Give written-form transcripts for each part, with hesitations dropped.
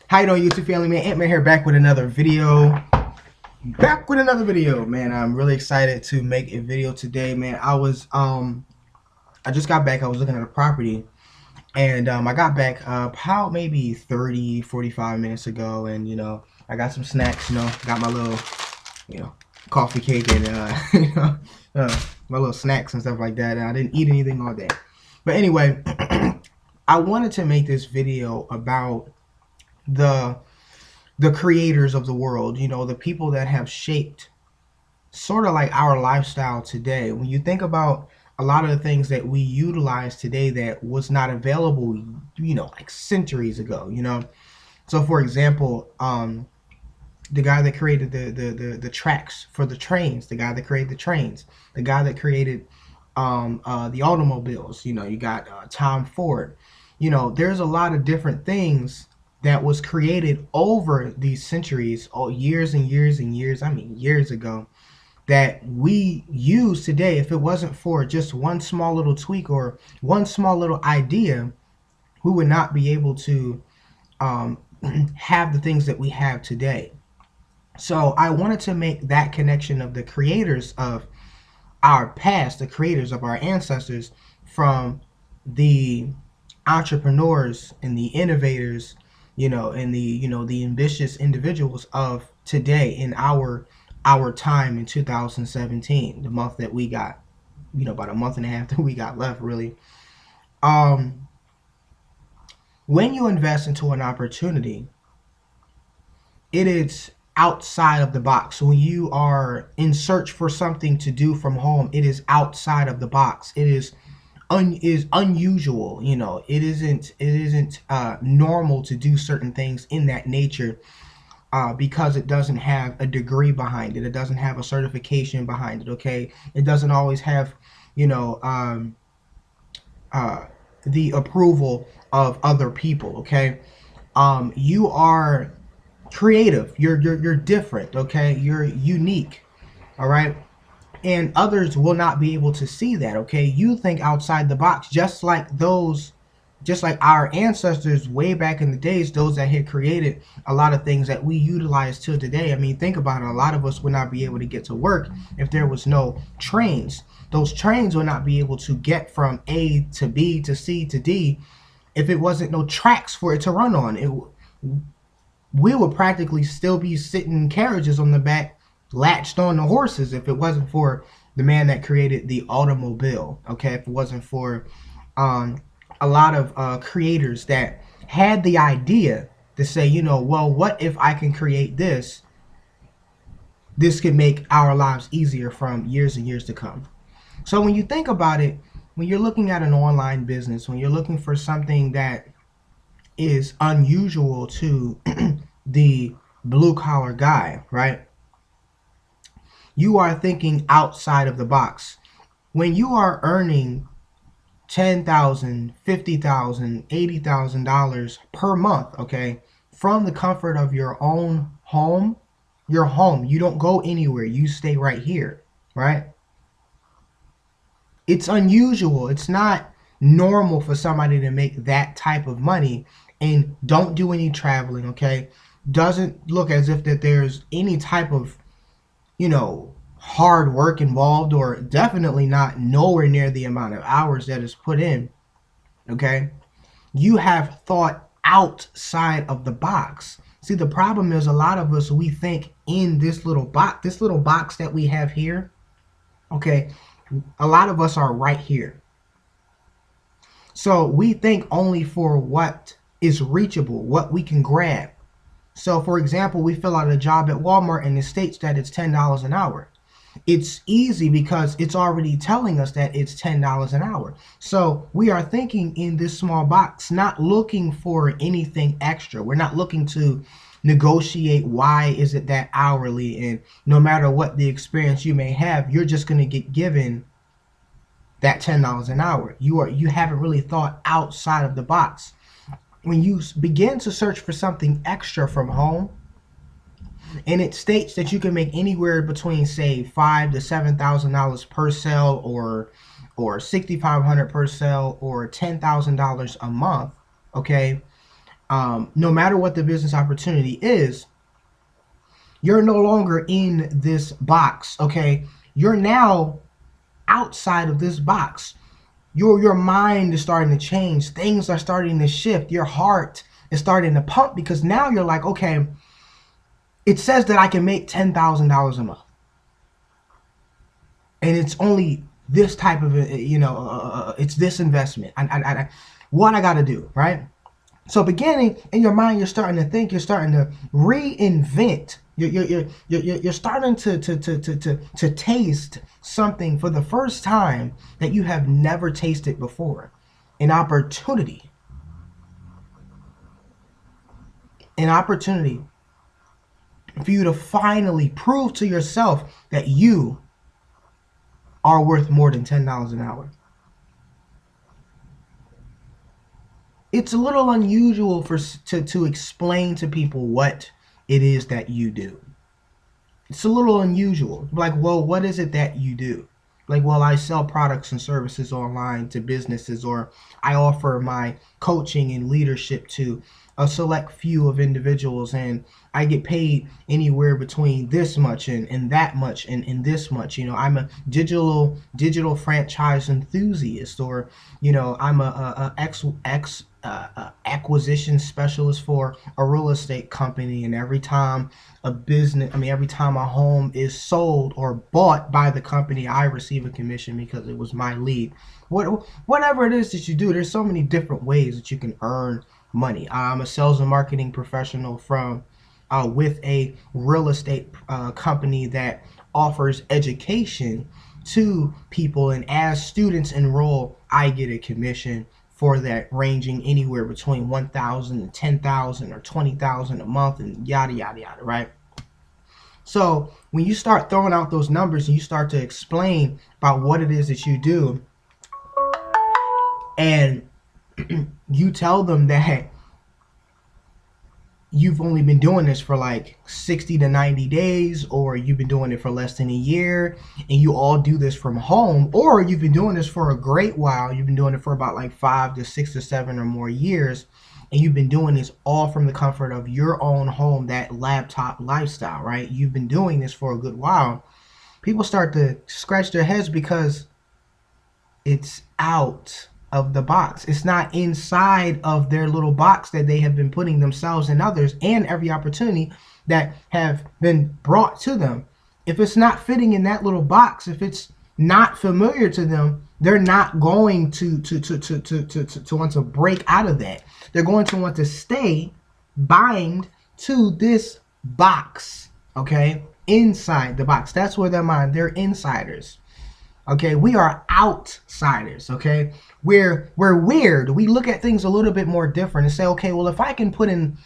How you doing, YouTube family? Man, Ant-Man here, back with another video. Man. I'm really excited to make a video today, man. I just got back. I was looking at a property, and I got back about maybe 30, 45 minutes ago, and I got some snacks. Got my little, coffee cake and my little snacks and stuff like that. And I didn't eat anything all day, but anyway, I wanted to make this video about the creators of the world, the people that have shaped sort of like our lifestyle today. When you think about a lot of the things that we utilize today that was not available, like centuries ago, So for example, the guy that created the tracks for the trains, the guy that created the trains, the guy that created the automobiles, you got Tom Ford. There's a lot of different things that was created over these centuries, years and years and years, years ago, that we use today. If it wasn't for just one small little tweak or one small little idea, we would not be able to have the things that we have today. So I wanted to make that connection of the creators of our past, the creators of our ancestors, from the entrepreneurs and the innovators, and the ambitious individuals of today in our time in 2017, the month that we got, about a month and a half that we got left, really. When you invest into an opportunity, it is outside of the box. When you are in search for something to do from home, it is outside of the box. It is unusual. It isn't normal to do certain things in that nature, because it doesn't have a degree behind it. It doesn't have a certification behind it. Okay, it doesn't always have the approval of other people. Okay, you are creative. You're different. Okay, you're unique. All right. And others will not be able to see that. Okay, you think outside the box, just like our ancestors way back in the days, those that had created a lot of things that we utilize till today. Think about it. A lot of us would not be able to get to work if there was no trains. Those trains would not be able to get from A to B to C to D if it wasn't no tracks for it to run on. We would practically still be sitting in carriages on the back, latched on the horses, if it wasn't for the man that created the automobile. Okay, if it wasn't for a lot of creators that had the idea to say, well, what if I can create this? This could make our lives easier from years and years to come. So when you think about it, when you're looking at an online business, when you're looking for something that is unusual to the blue collar guy, right? You are thinking outside of the box. When you are earning $10,000, $50,000, $80,000 per month, okay, from the comfort of your own home, your home, you don't go anywhere, you stay right here, right? It's unusual. It's not normal for somebody to make that type of money and don't do any traveling, okay? Doesn't look as if that there's any type of hard work involved, or definitely not nowhere near the amount of hours that is put in. Okay, you have thought outside of the box. See, the problem is a lot of us, we think in this little box that we have here. Okay, a lot of us are right here, so we think only for what is reachable, what we can grab. So for example, we fill out a job at Walmart and it states that it's $10 an hour. It's easy because it's already telling us that it's $10 an hour. So we are thinking in this small box, not looking for anything extra. We're not looking to negotiate why is it that hourly, and no matter what the experience you may have, you're just going to get given that $10 an hour. You haven't really thought outside of the box. When you begin to search for something extra from home, and it states that you can make anywhere between, say, $5,000 to $7,000 per sale, or $6,500 per sale, or $10,000 a month, okay, no matter what the business opportunity is, you're no longer in this box, okay? You're now outside of this box. Your mind is starting to change. Things are starting to shift. Your heart is starting to pump because now you're like, okay, it says that I can make $10,000 a month, and it's only this type of it's this investment. What I got to do, right? So beginning in your mind, you're starting to think, you're starting to reinvent. You're starting to taste something for the first time that you have never tasted before. An opportunity. An opportunity for you to finally prove to yourself that you are worth more than $10 an hour. It's a little unusual to explain to people what it is that you do. It's a little unusual. Like, well, what is it that you do? Like, well, I sell products and services online to businesses, or I offer my coaching and leadership to a select few of individuals, and I get paid anywhere between this much and that much and this much. I'm a digital franchise enthusiast, or I'm a acquisition specialist for a real estate company, and every time a home is sold or bought by the company, I receive a commission because it was my lead. Whatever it is that you do, there's so many different ways that you can earn money. I'm a sales and marketing professional with a real estate company that offers education to people, and as students enroll, I get a commission for that, ranging anywhere between 1,000 and 10,000 or 20,000 a month, and yada yada yada, right? So when you start throwing out those numbers and you start to explain about what it is that you do, and you tell them that you've only been doing this for like 60 to 90 days, or you've been doing it for less than a year, and you all do this from home, or you've been doing this for a great while, you've been doing it for about like 5 to 6 to 7 or more years, and you've been doing this all from the comfort of your own home, that laptop lifestyle, right? You've been doing this for a good while. People start to scratch their heads because it's out of the box. It's not inside of their little box that they have been putting themselves and others and every opportunity that have been brought to them. If it's not fitting in that little box, if it's not familiar to them, they're not going to want to break out of that. They're going to want to stay bind to this box, okay? Inside the box. That's where they're insiders. Okay, we are outsiders. Okay, we're weird. We look at things a little bit more different and say, okay, well, if I can put in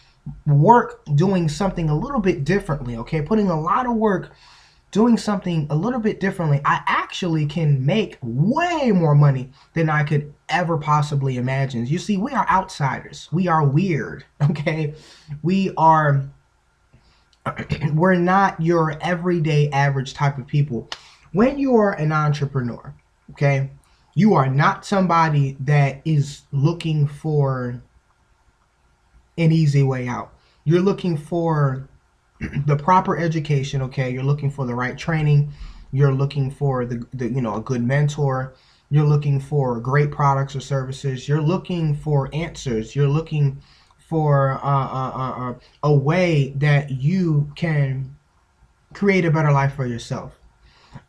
work doing something a little bit differently, okay, putting a lot of work doing something a little bit differently, I actually can make way more money than I could ever possibly imagine. You see, we are outsiders. We are weird. Okay, we're not your everyday average type of people. When you are an entrepreneur, okay, you are not somebody that is looking for an easy way out. You're looking for the proper education, okay? You're looking for the right training. You're looking for the a good mentor. You're looking for great products or services. You're looking for answers. You're looking for a way that you can create a better life for yourself.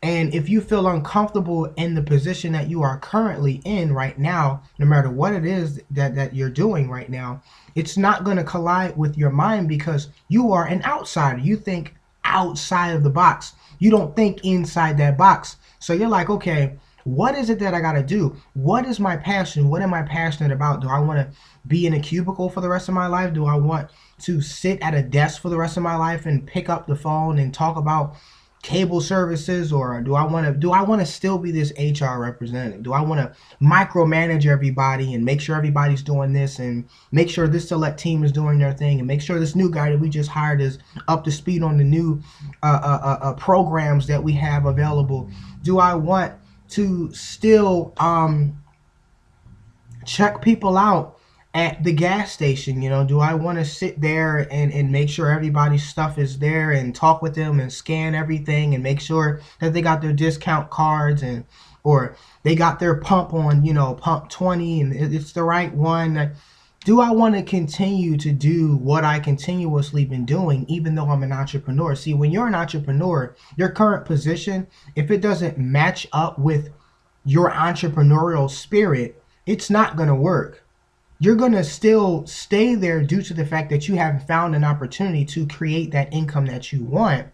And if you feel uncomfortable in the position that you are currently in right now, no matter what it is that you're doing right now, it's not going to collide with your mind because you are an outsider. You think outside of the box. You don't think inside that box. So you're like, okay, what is it that I got to do? What is my passion? What am I passionate about? Do I want to be in a cubicle for the rest of my life? Do I want to sit at a desk for the rest of my life and pick up the phone and talk about cable services, or do I want to still be this HR representative? Do I want to micromanage everybody and make sure everybody's doing this, and make sure this select team is doing their thing, and make sure this new guy that we just hired is up to speed on the new programs that we have available? Do I want to still check people out at the gas station, do I want to sit there and make sure everybody's stuff is there and talk with them and scan everything and make sure that they got their discount cards and or they got their pump on, pump 20 and it's the right one? Do I want to continue to do what I continuously been doing even though I'm an entrepreneur? See, when you're an entrepreneur, your current position, if it doesn't match up with your entrepreneurial spirit, it's not going to work. You're going to still stay there due to the fact that you haven't found an opportunity to create that income that you want.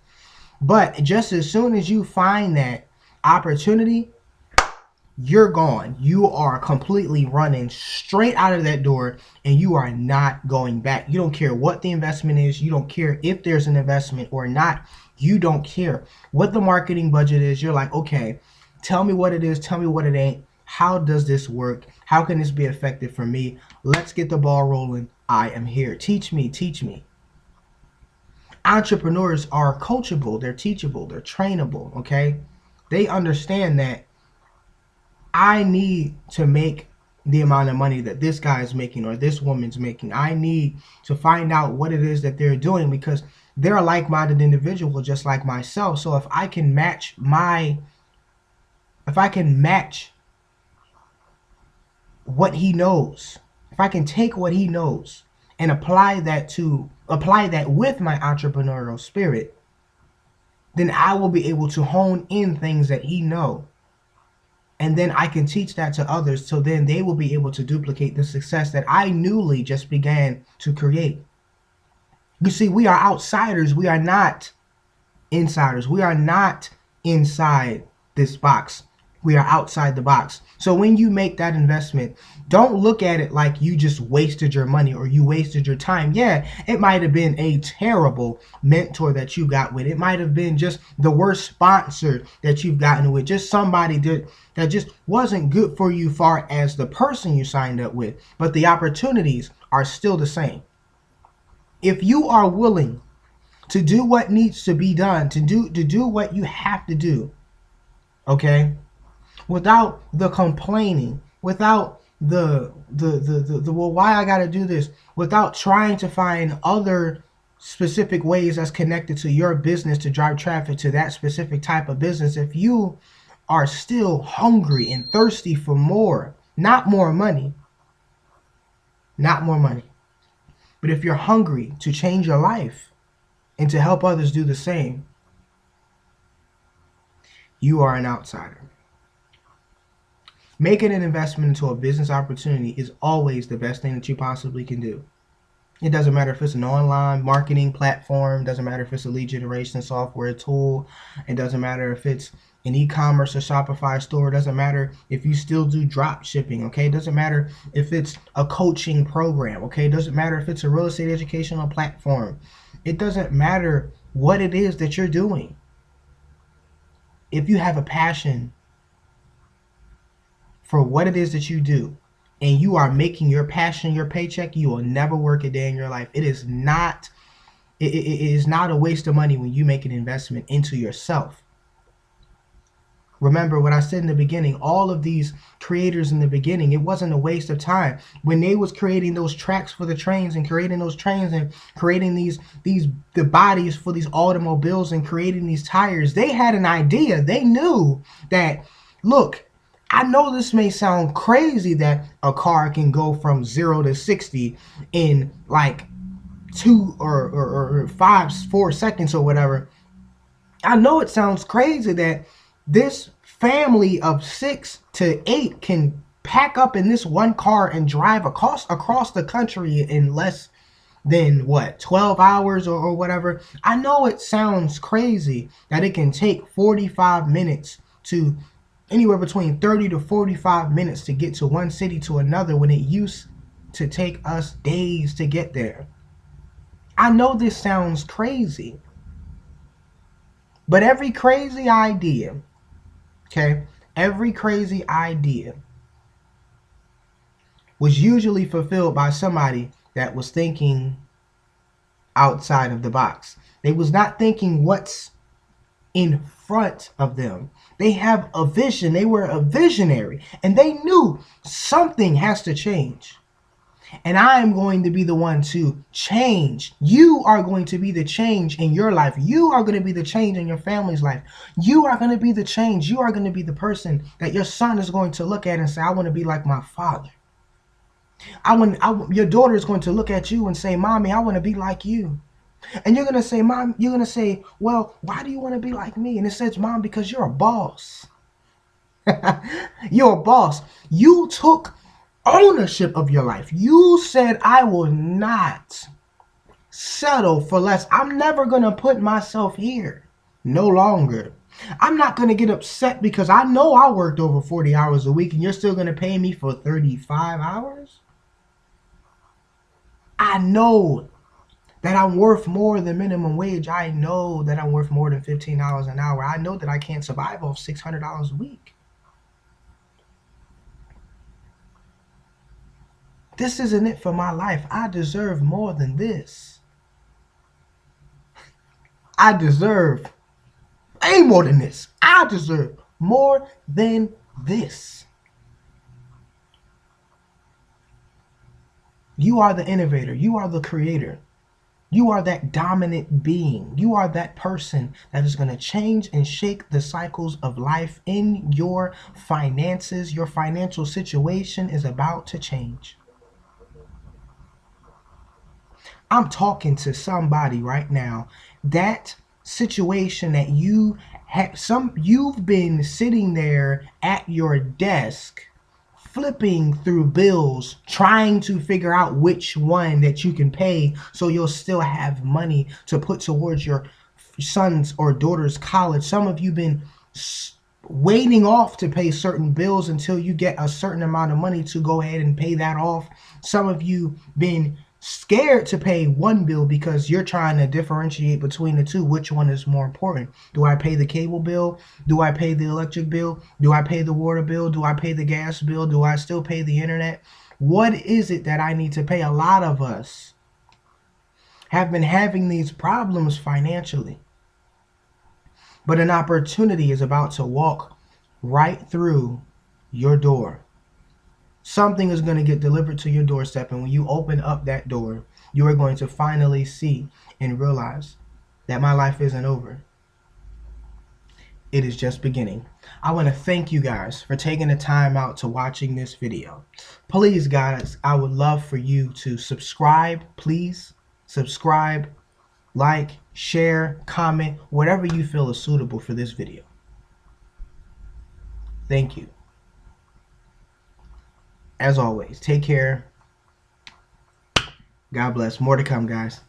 But just as soon as you find that opportunity, you're gone. You are completely running straight out of that door and you are not going back. You don't care what the investment is. You don't care if there's an investment or not. You don't care what the marketing budget is. You're like, okay, tell me what it is. Tell me what it ain't. How does this work? How can this be effective for me? Let's get the ball rolling. I am here. Teach me, teach me. Entrepreneurs are coachable. They're teachable. They're trainable, okay? They understand that I need to make the amount of money that this guy is making or this woman's making. I need to find out what it is that they're doing because they're a like-minded individual just like myself. So if I can match what he knows, if I can take what he knows and apply that with my entrepreneurial spirit, then I will be able to hone in things that he knows. And then I can teach that to others so then they will be able to duplicate the success that I newly just began to create. You see, we are outsiders. We are not insiders. We are not inside this box. We are outside the box. So when you make that investment, don't look at it like you just wasted your money or you wasted your time. Yeah, it might have been a terrible mentor that you got with. It might have been just the worst sponsor that you've gotten with. Just somebody that just wasn't good for you far as the person you signed up with. But the opportunities are still the same. If you are willing to do what needs to be done, to do what you have to do, okay? Without the complaining, without the well, why I gotta do this, without trying to find other specific ways that's connected to your business to drive traffic to that specific type of business. If you are still hungry and thirsty for more, not more money, but if you're hungry to change your life and to help others do the same, you are an outsider. Making an investment into a business opportunity is always the best thing that you possibly can do. It doesn't matter if it's an online marketing platform. It doesn't matter if it's a lead generation software tool. It doesn't matter if it's an e-commerce or Shopify store. It doesn't matter if you still do drop shipping, okay? It doesn't matter if it's a coaching program, okay? It doesn't matter if it's a real estate educational platform. It doesn't matter what it is that you're doing. If you have a passion for what it is that you do, and you are making your passion your paycheck, you will never work a day in your life. It is not a waste of money when you make an investment into yourself. Remember what I said in the beginning, all of these creators in the beginning, it wasn't a waste of time. When they was creating those tracks for the trains and creating those trains and creating the bodies for these automobiles and creating these tires, they had an idea. They knew that, look, I know this may sound crazy that a car can go from 0 to 60 in like 2 or 4 seconds or whatever. I know it sounds crazy that this family of 6 to 8 can pack up in this one car and drive across the country in less than 12 hours or whatever. I know it sounds crazy that it can take 45 minutes to anywhere between 30 to 45 minutes to get to one city to another when it used to take us days to get there. I know this sounds crazy, but every crazy idea, every crazy idea was usually fulfilled by somebody that was thinking outside of the box. They was not thinking what's in front of them. They have a vision. They were a visionary and they knew something has to change. And I am going to be the one to change. You are going to be the change in your life. You are going to be the change in your family's life. You are going to be the change. You are going to be the person that your son is going to look at and say, I want to be like my father. Your daughter is going to look at you and say, Mommy, I want to be like you. And you're going to say, Mom, you're going to say, well, why do you want to be like me? And it says, Mom, because you're a boss. You're a boss. You took ownership of your life. You said, I will not settle for less. I'm never going to put myself here. No longer. I'm not going to get upset because I know I worked over 40 hours a week and you're still going to pay me for 35 hours. I know that I'm worth more than minimum wage. I know that I'm worth more than $15 an hour. I know that I can't survive off $600 a week. This isn't it for my life. I deserve more than this. I deserve way more than this. I deserve more than this. You are the innovator. You are the creator. You are that dominant being. You are that person that is going to change and shake the cycles of life in your finances. Your financial situation is about to change. I'm talking to somebody right now. That situation that you've been sitting there at your desk flipping through bills, trying to figure out which one that you can pay so you'll still have money to put towards your son's or daughter's college. Some of you been waiting off to pay certain bills until you get a certain amount of money to go ahead and pay that off. Some of you been scared to pay one bill because you're trying to differentiate between the two. Which one is more important? Do I pay the cable bill? Do I pay the electric bill? Do I pay the water bill? Do I pay the gas bill? Do I still pay the internet? What is it that I need to pay? A lot of us have been having these problems financially, but an opportunity is about to walk right through your door. Something is going to get delivered to your doorstep, and when you open up that door, you are going to finally see and realize that my life isn't over. It is just beginning. I want to thank you guys for taking the time out to watching this video. Please, guys, I would love for you to subscribe. Please subscribe, like, share, comment, whatever you feel is suitable for this video. Thank you. As always, take care. God bless. More to come, guys.